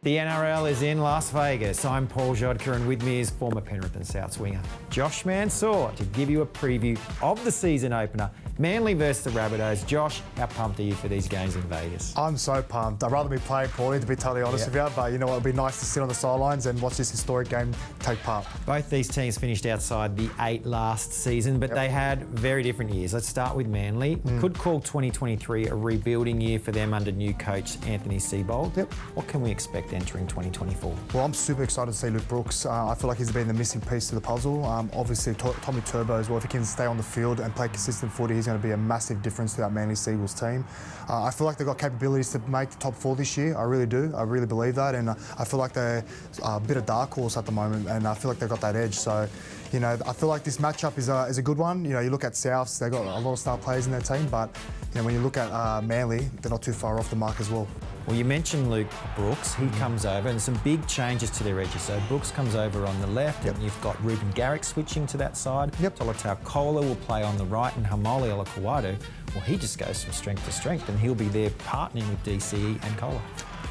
The NRL is in Las Vegas. I'm Paul Grzadka, and with me is former Penrith and Souths winger Josh Mansour to give you a preview of the season opener, Manly versus the Rabbitohs. Josh, how pumped are you for these games in Vegas? I'm so pumped. I'd rather be playing Paulie, to be totally honest with you, but you know what, it'd be nice to sit on the sidelines and watch this historic game take part. Both these teams finished outside the 8 last season, but they had very different years. Let's start with Manly. We could call 2023 a rebuilding year for them under new coach Anthony Seibold. What can we expect entering 2024? Well, I'm super excited to see Luke Brooks. I feel like he's been the missing piece to the puzzle. Obviously, Tommy Turbo as well. If he can stay on the field and play consistent footy, he's going to be a massive difference to that Manly Seagulls team. I feel like they've got capabilities to make the top 4 this year. I really do. I really believe that, and I feel like they're a bit of dark horse at the moment, and I feel like they've got that edge. So, you know, I feel like this matchup is a good one. You know, you look at Souths, they've got a lot of star players in their team, but you know, when you look at Manly, they're not too far off the mark as well. Well, you mentioned Luke Brooks. He comes over, and some big changes to their edges. So Brooks comes over on the left, and you've got Ruben Garrick switching to that side. Tolutau Kola will play on the right, and Hamole Olakuwadu, well, he just goes from strength to strength, and he'll be there partnering with DCE and Kola.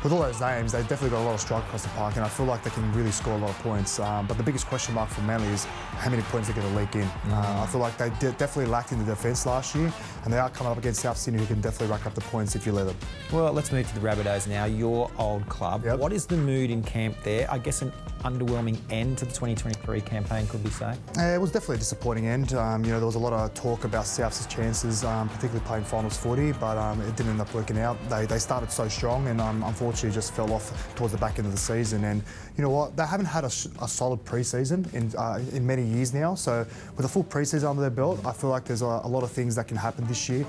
With all those names, they've definitely got a lot of strike across the park, and I feel like they can really score a lot of points. But the biggest question mark for Manly is how many points they're going to leak in. I feel like they definitely lacked in the defence last year, and they are coming up against South Sydney, who can definitely rack up the points if you let them. Well, let's move to the Rabbitohs now, your old club. What is the mood in camp there? I guess an underwhelming end to the 2023 campaign, could we say? It was definitely a disappointing end. You know, there was a lot of talk about South's chances, particularly playing finals footy, but it didn't end up working out. They started so strong, and unfortunately just fell off towards the back end of the season. And you know what? They haven't had a solid pre-season in many years now. So with a full pre-season under their belt, I feel like there's a lot of things that can happen this year.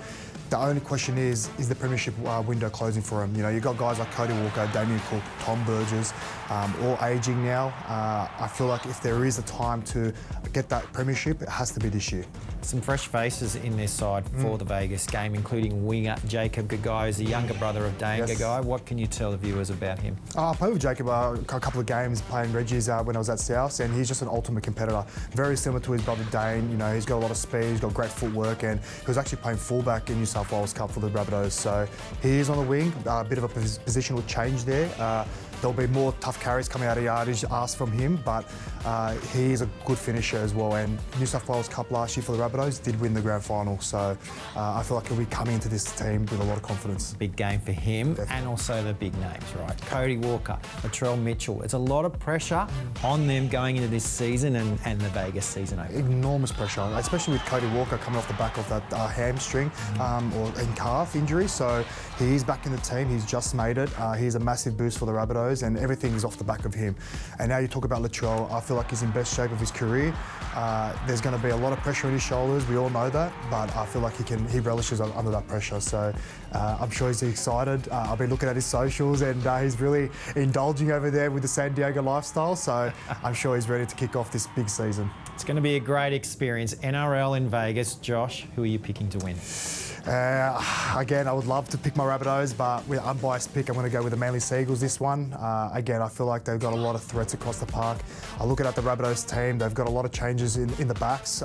The only question is the premiership window closing for them? You know, you've got guys like Cody Walker, Damien Cook, Tom Burgess, all ageing now. I feel like if there is a time to get that premiership, it has to be this year. Some fresh faces in their side for the Vegas game, including winger Jacob Gagai, who's the younger brother of Dane Gagai. What can you tell the viewers about him? I played with Jacob a couple of games playing Reggie's when I was at Souths, and he's just an ultimate competitor. Very similar to his brother Dane. You know, he's got a lot of speed, he's got great footwork, and he was actually playing fullback in New South Wales Cup for the Rabbitohs. So he is on the wing, a bit of a positional change there. There'll be more tough carries coming out of yardage asked from him, but he is a good finisher as well. And New South Wales Cup last year for the Rabbitohs did win the grand final, so I feel like he'll be coming into this team with a lot of confidence. Big game for him, and also the big names, right? Cody Walker, Latrell Mitchell. It's a lot of pressure on them going into this season and the Vegas season opener. Enormous pressure, especially with Cody Walker coming off the back of that hamstring or calf injury. So he's back in the team. He's just made it. He's a massive boost for the Rabbitohs, and everything is off the back of him. And now you talk about Latrell, I feel like he's in best shape of his career. There's going to be a lot of pressure on his shoulders, we all know that, but I feel like he relishes under that pressure. So I'm sure he's excited. I've been looking at his socials, and he's really indulging over there with the San Diego lifestyle, so I'm sure he's ready to kick off this big season. It's going to be a great experience. NRL in Vegas. Josh, who are you picking to win? Again, I would love to pick my Rabbitohs, but with an unbiased pick, I'm going to go with the Manly Seagulls this one. Again, I feel like they've got a lot of threats across the park. I look at the Rabbitohs team, they've got a lot of changes in the backs,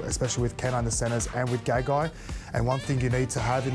especially with Kenna in the centres and with Gagai. And one thing you need to have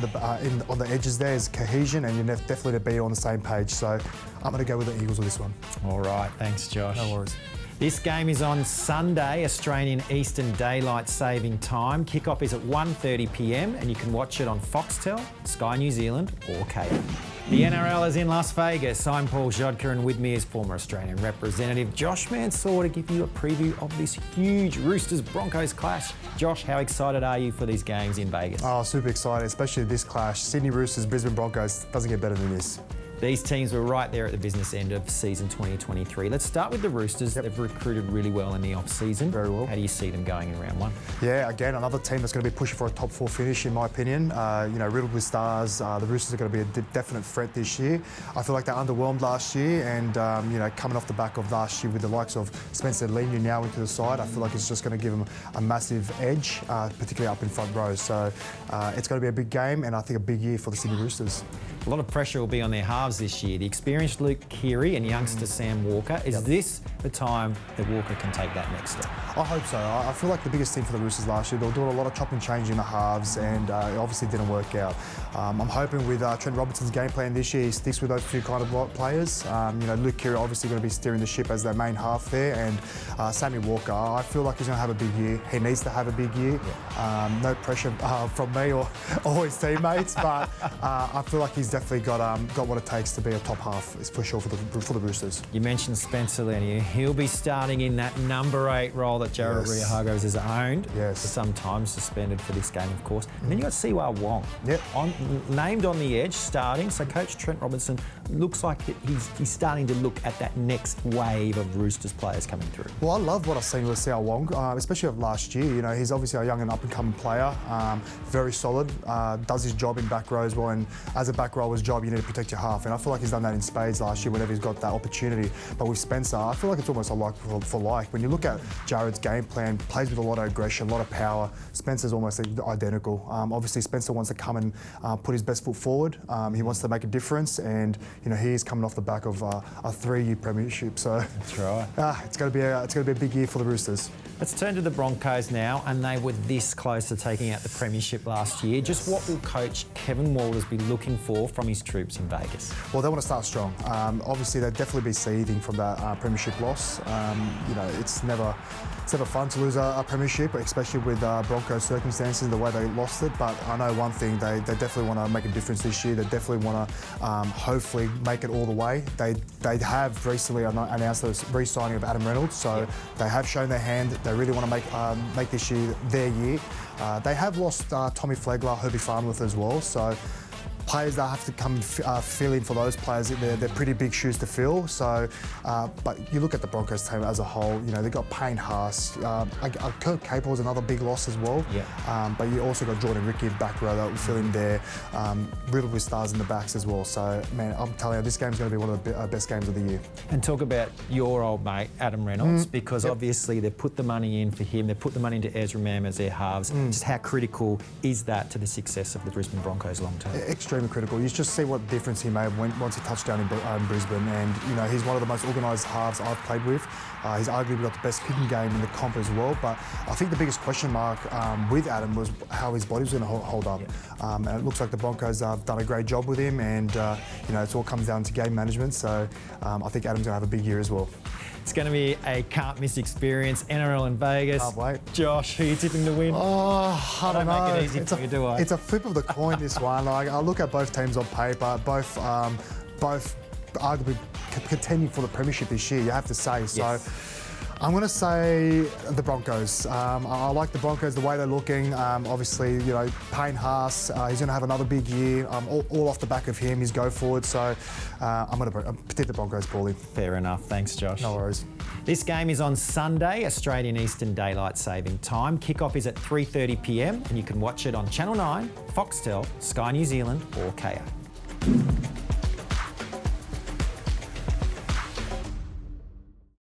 on the edges there is cohesion, and you definitely to be on the same page. So I'm going to go with the Eagles with this one. All right, thanks, Josh. No worries. This game is on Sunday, Australian Eastern Daylight Saving Time. Kickoff is at 1:30 p.m. and you can watch it on Foxtel, Sky New Zealand or Kayo. The NRL is in Las Vegas. I'm Paul Grzadka, and with me is former Australian representative Josh Mansour to give you a preview of this huge Roosters-Broncos clash. Josh, how excited are you for these games in Vegas? Oh, super excited, especially this clash. Sydney Roosters, Brisbane Broncos, doesn't get better than this. These teams were right there at the business end of season 2023. Let's start with the Roosters. They've recruited really well in the off-season. Very well. How do you see them going in round one? Yeah, again, another team that's going to be pushing for a top 4 finish, in my opinion. You know, riddled with stars. The Roosters are going to be a definite threat this year. I feel like they underwhelmed last year, and you know, coming off the back of last year with the likes of Spencer Leniu now into the side, I feel like it's just going to give them a massive edge, particularly up in front row. So it's going to be a big game, and I think a big year for the Sydney Roosters. A lot of pressure will be on their halves halves this year. The experienced Luke Keary and youngster Sam Walker. Is this the time that Walker can take that next step? I hope so. I feel like the biggest thing for the Roosters last year, they were doing a lot of chop and change in the halves, and it obviously didn't work out. I'm hoping with Trent Robinson's game plan this year, he sticks with those two kind of players. Luke Keary obviously going to be steering the ship as their main half there, and Sammy Walker, I feel like he's going to have a big year. He needs to have a big year. No pressure from me or his teammates, but I feel like he's definitely got what it takes to be a top half, for sure, for the Roosters. You mentioned Spencer Leniu. He'll be starting in that number 8 role that Jared Rio-Hargreaves has owned for some time, suspended for this game, of course. And then you got Siwa Wong, named on the edge, starting. So Coach Trent Robinson looks like he's starting to look at that next wave of Roosters players coming through. Well, I love what I've seen with Siwa Wong, especially of last year. You know, he's obviously a young and up-and-coming player, very solid, does his job in back row as well. And as a back rower's job, you need to protect your half. And I feel like he's done that in spades last year whenever he's got that opportunity. But with Spencer, I feel like it's almost a like for like. When you look at Jared's game plan, plays with a lot of aggression, a lot of power. Spencer's almost identical. Obviously, Spencer wants to come and put his best foot forward. He wants to make a difference, and he is coming off the back of a 3-year premiership. So that's right. It's going to be a big year for the Roosters. Let's turn to the Broncos now, and they were this close to taking out the premiership last year. Just what will coach Kevin Walters be looking for from his troops in Vegas? Well, they want to start strong. Obviously, they'll definitely be seething from that premiership loss. It's never fun to lose a premiership, especially with Broncos circumstances, the way they lost it. But I know one thing, they definitely want to make a difference this year. They definitely want to hopefully make it all the way. They have recently announced the re-signing of Adam Reynolds, so they have shown their hand. They really want to make this year their year. They have lost Tommy Flegler, Herbie Farnworth as well, so players that have to come fill in for those players, they're pretty big shoes to fill. So, but you look at the Broncos team as a whole, they've got Payne Haas, Kurt Capewell's another big loss as well. But you also got Jordan Ricky in back row that will fill in there, riddled with stars in the backs as well. So, man, I'm telling you, this game's going to be one of the best games of the year. And talk about your old mate, Adam Reynolds, because obviously they've put the money in for him, they've put the money into Ezra Mam as their halves. Just how critical is that to the success of the Brisbane Broncos long term? Extremely critical. You just see what difference he made once he touched down in Brisbane, and he's one of the most organised halves I've played with. He's arguably got the best kicking game in the comp as well. But I think the biggest question mark with Adam was how his body was going to hold up. And it looks like the Broncos have done a great job with him, and it all comes down to game management. So I think Adam's going to have a big year as well. It's going to be a can't-miss experience. NRL in Vegas. Can't wait. Josh, who are you tipping to win? Oh, I don't know. Make it easy for you, do I? It's a flip of the coin, this one. I look at both teams on paper, both arguably contending for the premiership this year, you have to say. So I'm going to say the Broncos. I like the Broncos, the way they're looking. Obviously, Payne Haas, he's going to have another big year, all off the back of him, his go forward. So I'm going to predict the Broncos, Paulie. Fair enough. Thanks, Josh. No worries. This game is on Sunday, Australian Eastern Daylight Saving Time. Kick-off is at 3:30 p.m. and you can watch it on Channel 9, Foxtel, Sky New Zealand or KA.